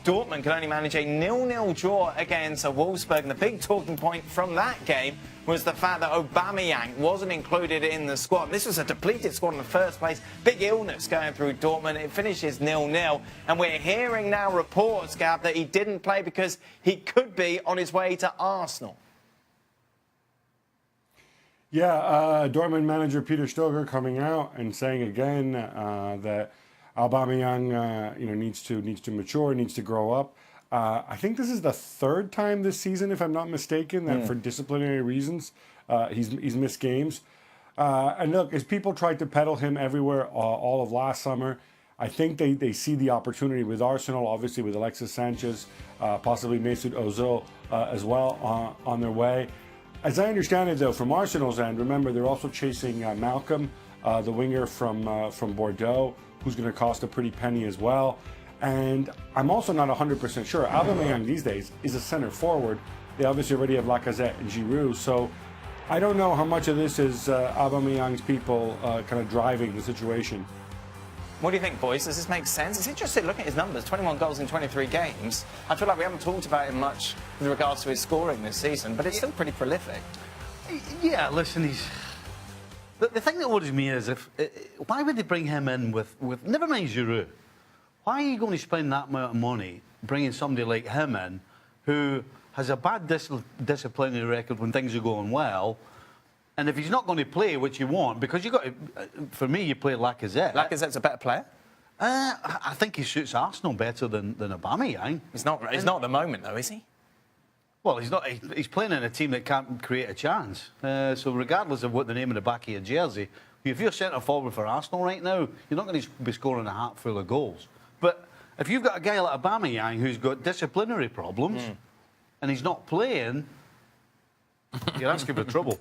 Dortmund can only manage a 0-0 draw against Wolfsburg. And the big talking point from that game was the fact that Aubameyang wasn't included in the squad. This was a depleted squad in the first place. Big illness going through Dortmund. It finishes 0-0. And we're hearing now reports, Gab, that he didn't play because he could be on his way to Arsenal. Yeah, Dortmund manager Peter Stöger coming out and saying again that Aubameyang, needs to mature, needs to grow up. I think this is the third time this season, if I'm not mistaken, that for disciplinary reasons he's missed games. And look, as people tried to peddle him everywhere all of last summer, I think they see the opportunity with Arsenal, obviously with Alexis Sanchez, possibly Mesut Ozil as well on their way. As I understand it, though, from Arsenal's end, remember they're also chasing Malcolm, the winger from Bordeaux, who's going to cost a pretty penny as well. And I'm also not 100% sure. Aubameyang these days is a center forward. They obviously already have Lacazette and Giroud. So I don't know how much of this is Aubameyang's people kind of driving the situation. What do you think, boys? Does this make sense? It's interesting looking at his numbers, 21 goals in 23 games. I feel like we haven't talked about him much with regards to his scoring this season, but it's still pretty prolific. Yeah, listen, the thing that worries me is why would they bring him in with never mind Giroud? Why are you going to spend that amount of money bringing somebody like him in who has a bad disciplinary record when things are going well? And if he's not going to play, which you want, because you got to, for me, you play Lacazette. Lacazette's a better player? I think he suits Arsenal better than Aubameyang. He's not at the moment, though, is he? Well, he's not. He's playing in a team that can't create a chance. So regardless of what the name of the back of your jersey, if you're centre forward for Arsenal right now, you're not going to be scoring a hat full of goals. But if you've got a guy like Aubameyang who's got disciplinary problems and he's not playing, you're asking for trouble.